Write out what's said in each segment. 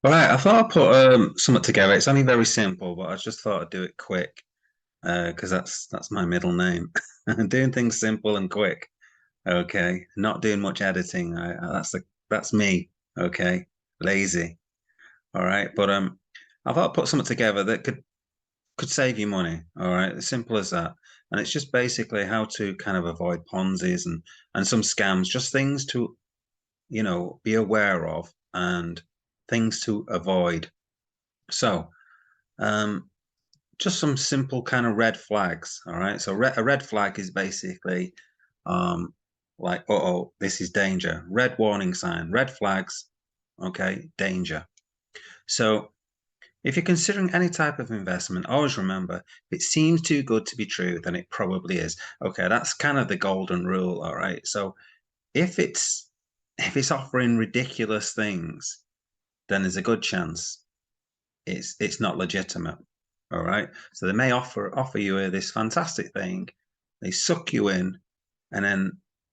All right, I thought I'd put something together. It's only very simple, but I just thought I'd do it quick because that's my middle name. Doing things simple and quick. Okay, not doing much editing. That's me. Okay, lazy. All right, but I thought I'd put something together that could save you money. All right, as simple as that. And it's just basically how to kind of avoid Ponzi's and some scams, just things to be aware of and things to avoid. So. Um, just some simple kind of red flags. All right. So a red flag is basically um, like, oh, this is danger. Red warning sign, red flags. Okay, danger. So if you're considering any type of investment, always remember if it seems too good to be true, then it probably is. Okay, that's kind of the golden rule. All right. So if it's offering ridiculous things, then there's a good chance it's not legitimate. All right. So they may offer you this fantastic thing, they suck you in, and then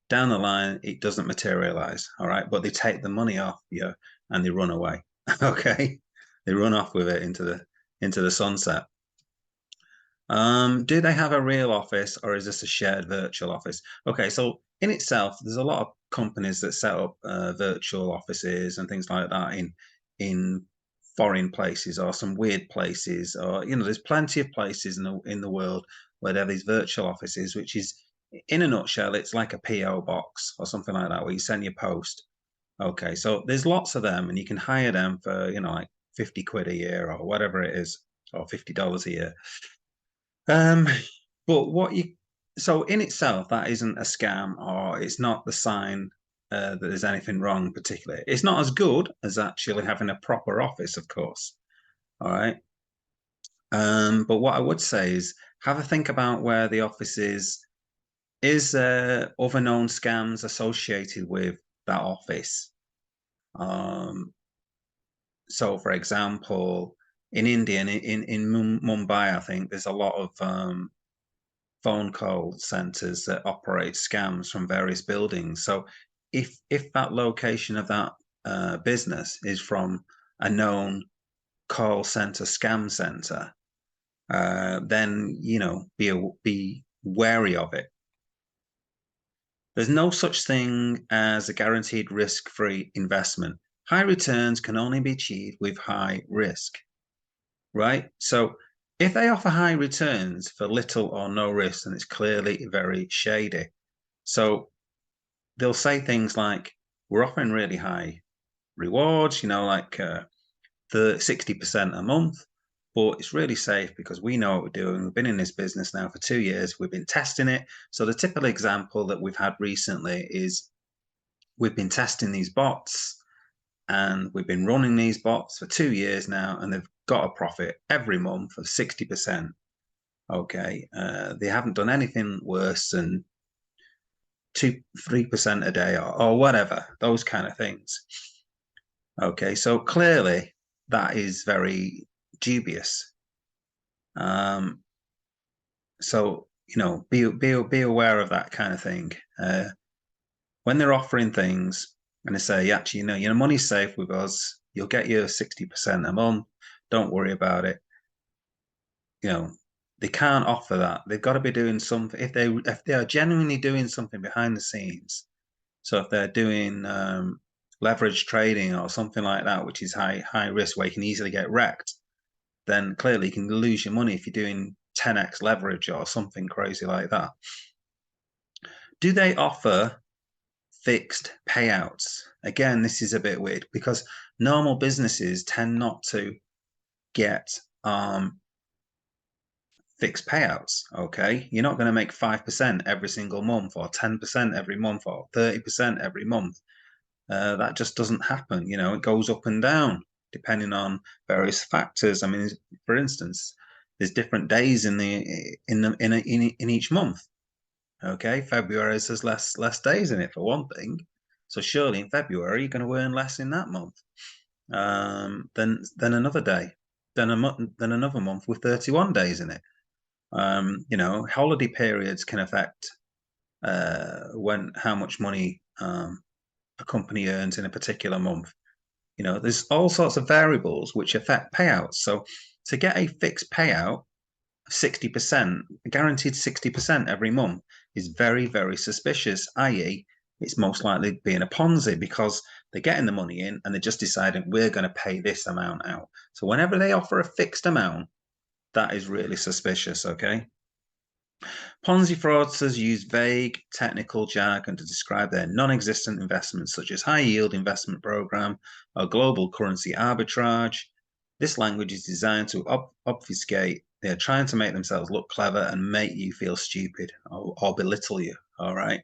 down the line it doesn't materialize. All right. But they take the money off you and they run away. Okay. They run off with it into the sunset. Do they have a real office or is this a shared virtual office? Okay, so in itself, there's a lot of companies that set up virtual offices and things like that in foreign places or some weird places, or there's plenty of places in the world where they have these virtual offices, which is in a nutshell, it's like a PO box or something like that where you send your post. Okay, so there's lots of them, and you can hire them for like 50 quid a year or whatever it is, or $50 a year. Um, but so in itself, that isn't a scam or it's not the sign that there's anything wrong particularly. It's not as good as actually having a proper office, of course. All right. But what I would say is have a think about where the office is. Is there other known scams associated with that office? Um, so for example, in India, in Mumbai, I think there's a lot of phone call centers that operate scams from various buildings. So if that location of that business is from a known call center scam center, then be wary of it. There's no such thing as a guaranteed risk-free investment. High returns can only be achieved with high risk, right? So if they offer high returns for little or no risk, then it's clearly very shady. So they'll say things like, we're offering really high rewards, like the 60% a month, but it's really safe because we know what we're doing. We've been in this business now for 2 years. We've been testing it. So the typical example that we've had recently is we've been testing these bots and we've been running these bots for 2 years now, and they've got a profit every month of 60%. Okay. They haven't done anything worse than 2-3% a day or whatever, those kind of things. Okay, so clearly that is very dubious. Um, so be aware of that kind of thing. When they're offering things and they say, actually, your money's safe with us, you'll get your 60% a month. Don't worry about it. You know, they can't offer that. They've got to be doing something. If they are genuinely doing something behind the scenes, so if they're doing leverage trading or something like that, which is high risk where you can easily get wrecked, then clearly you can lose your money if you're doing 10x leverage or something crazy like that. Do they offer fixed payouts? Again, this is a bit weird because normal businesses tend not to get fixed payouts. Okay, you're not going to make 5% every single month or 10% every month or 30% every month. That just doesn't happen. It goes up and down depending on various factors. I mean, for instance, there's different days in each month. Okay, February says less days in it for one thing. So surely in February you're going to earn less in that month than another day, than another month with 31 days in it. Holiday periods can affect when how much money a company earns in a particular month. You know, there's all sorts of variables which affect payouts. So to get a fixed payout, 60%, guaranteed 60% every month is very, very suspicious, i.e., it's most likely being a Ponzi because they're getting the money in and they're just deciding we're going to pay this amount out. So whenever they offer a fixed amount, that is really suspicious, okay? Ponzi fraudsters use vague technical jargon to describe their non-existent investments, such as high-yield investment program or global currency arbitrage. This language is designed to obfuscate. They are trying to make themselves look clever and make you feel stupid or belittle you, all right?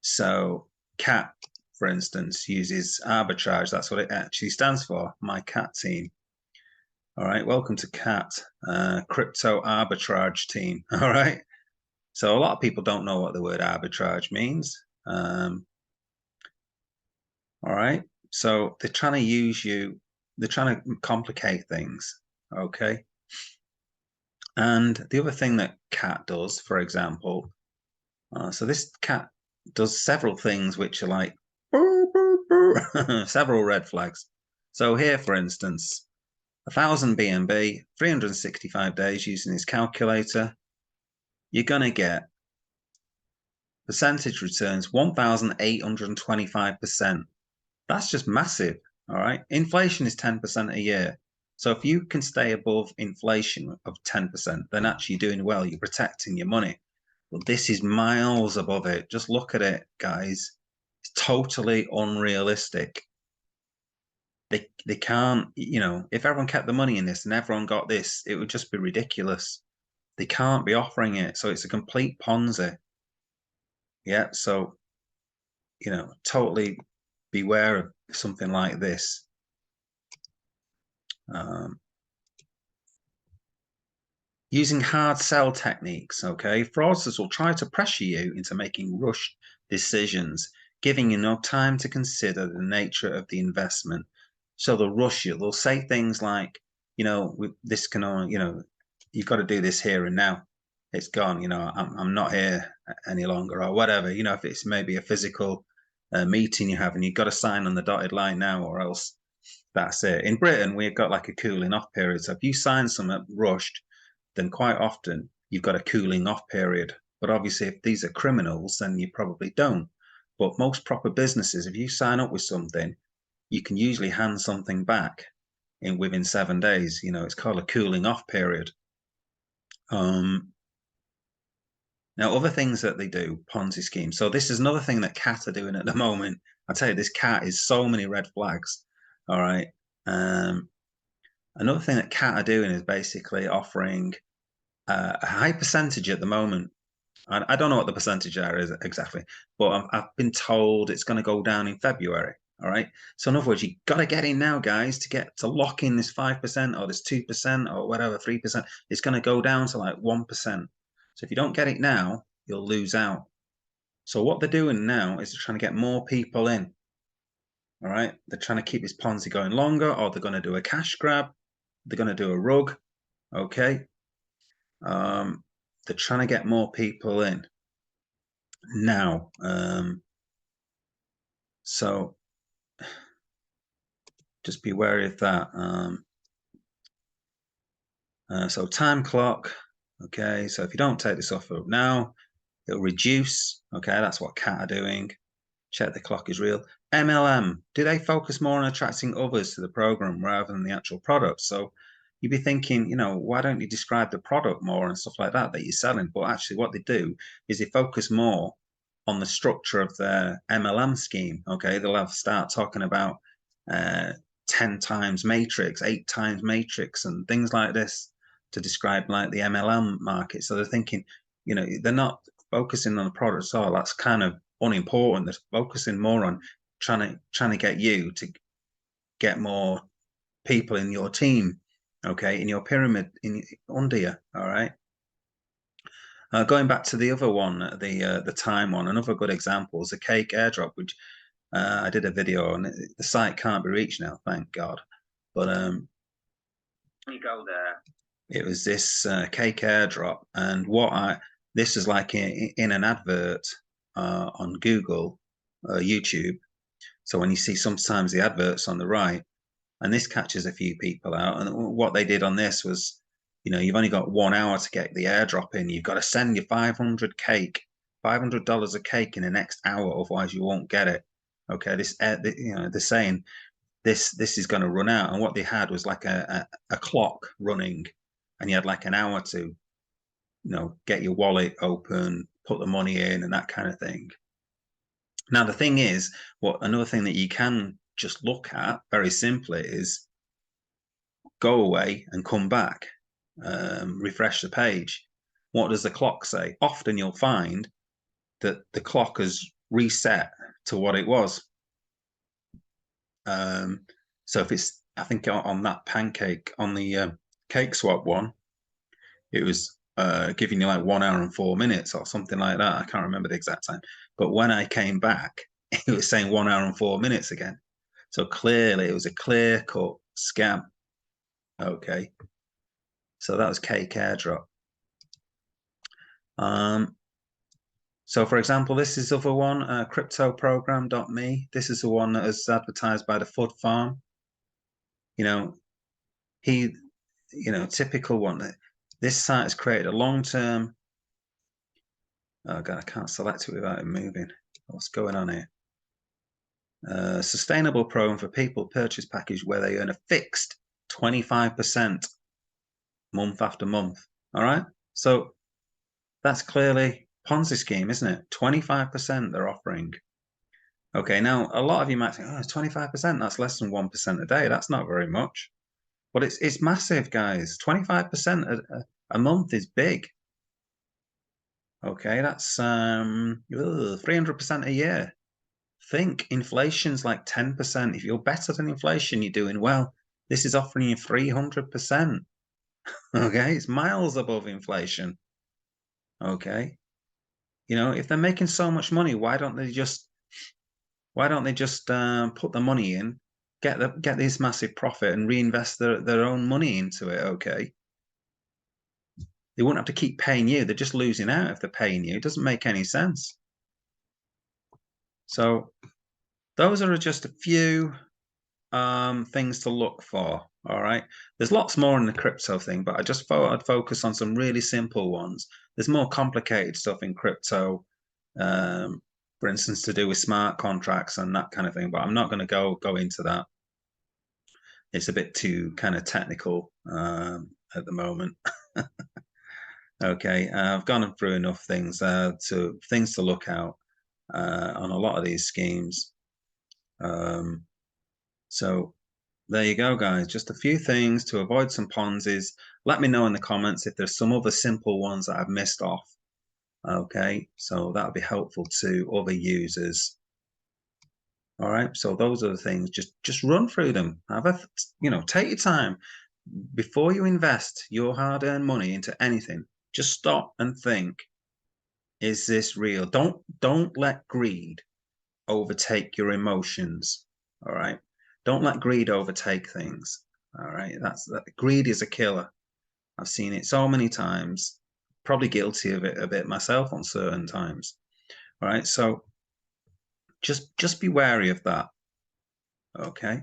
So CAT, for instance, uses arbitrage. That's what it actually stands for, my CAT team. All right, welcome to CAT, crypto arbitrage team, all right? So a lot of people don't know what the word arbitrage means. All right. So they're trying to use you, they're trying to complicate things. Okay. And the other thing that CAT does, for example, so this CAT does several things which are like several red flags. So here, for instance, 1,000 BNB, 365 days using this calculator, you're going to get percentage returns 1,825%. That's just massive. All right. Inflation is 10% a year. So if you can stay above inflation of 10%, then actually you're doing well. You're protecting your money. Well, this is miles above it. Just look at it, guys. It's totally unrealistic. They can't, you know, if everyone kept the money in this and everyone got this, it would just be ridiculous. They can't be offering it. So it's a complete Ponzi. Yeah. So, you know, totally beware of something like this. Using hard sell techniques, okay? Fraudsters will try to pressure you into making rushed decisions, giving you no time to consider the nature of the investment. So they'll rush you. They'll say things like, you know, this can only, you know, you've got to do this here and now. It's gone, you know, I'm not here any longer or whatever. You know, if it's maybe a physical meeting you have and you've got to sign on the dotted line now or else that's it. In Britain, we've got like a cooling off period. So if you sign something rushed, then quite often you've got a cooling off period. But obviously, if these are criminals, then you probably don't. But most proper businesses, if you sign up with something, you can usually hand something back within 7 days. You know, it's called a cooling off period. Now, other things that they do, Ponzi schemes. So this is another thing that CAT are doing at the moment. I tell you, this CAT is so many red flags. All right. Another thing that CAT are doing is basically offering a high percentage at the moment. I don't know what the percentage are is exactly, but I've been told it's going to go down in February. All right. So in other words, you got to get in now, guys, to get to lock in this 5% or this 2% or whatever, 3%. It's going to go down to like 1%. So if you don't get it now, you'll lose out. So what they're doing now is they're trying to get more people in. All right. They're trying to keep this Ponzi going longer, or they're going to do a cash grab. They're going to do a rug. Okay. They're trying to get more people in now. So just be wary of that. So time clock. Okay. So if you don't take this off now, it'll reduce. Okay. That's what CAT are doing. Check the clock is real. MLM, do they focus more on attracting others to the program rather than the actual product? So you'd be thinking, you know, why don't you describe the product more and stuff like that you're selling? But actually what they do is they focus more on the structure of their MLM scheme. Okay, they'll start talking about 10 times matrix, 8 times matrix, and things like this to describe like the MLM market. So they're thinking, you know, they're not focusing on the product at all. That's kind of unimportant. They're focusing more on trying to get you to get more people in your team, okay, in your pyramid, under you. All right. Going back to the other one, the time one, another good example is a cake airdrop, which I did a video on. The site can't be reached now, thank God. But you go there. It was this cake airdrop, and this is like in an advert on Google, YouTube. So when you see sometimes the adverts on the right, and this catches a few people out, and what they did on this was, you've only got 1 hour to get the airdrop in. You've got to send your $500 a cake in the next hour, otherwise you won't get it. Okay, they're saying this is going to run out, and what they had was like a clock running, and you had like an hour to get your wallet open, put the money in, and that kind of thing. Now the thing is, another thing that you can just look at very simply is go away and come back, refresh the page. What does the clock say? Often you'll find that the clock has reset to what it was. So if it's, I think on that pancake, on the cake swap one, it was giving you like 1 hour and 4 minutes or something like that. I can't remember the exact time. But when I came back, it was saying 1 hour and 4 minutes again. So clearly it was a clear-cut scam. Okay. So that was cake airdrop. So for example, this is the other one, cryptoprogram.me. This is the one that is advertised by the Fud Farm. Typical one. This site has created a long-term. Oh God, I can't select it without it moving. What's going on here? Sustainable program for people purchase package where they earn a fixed 25% month after month. All right. So that's clearly Ponzi scheme, isn't it? 25% they're offering. Okay. Now, a lot of you might think, oh, it's 25%. That's less than 1% a day. That's not very much. But it's massive, guys. 25% a month is big. Okay, that's 300% a year. Think inflation's like 10%. If you're better than inflation, you're doing well. This is offering you 300%. Okay, it's miles above inflation. Okay, if they're making so much money, why don't they just put the money in, get this massive profit and reinvest their own money into it? Okay, they wouldn't have to keep paying you. They're just losing out if they're paying you. It doesn't make any sense. So those are just a few things to look for. All right, there's lots more in the crypto thing, but I just thought I'd focus on some really simple ones. There's more complicated stuff in crypto, for instance, to do with smart contracts and that kind of thing, but I'm not going to go into that. It's a bit too kind of technical at the moment. Okay, I've gone through enough things to look out on a lot of these schemes. So there you go, guys. Just a few things to avoid some Ponzi's. Let me know in the comments if there's some other simple ones that I've missed off. Okay, so that'll be helpful to other users. All right, so those are the things. Just run through them. Take your time before you invest your hard-earned money into anything. Just stop and think: is this real? Don't let greed overtake your emotions. All right. Don't let greed overtake things. All right. Greed is a killer. I've seen it so many times. Probably guilty of it a bit myself on certain times. All right. So just be wary of that. Okay.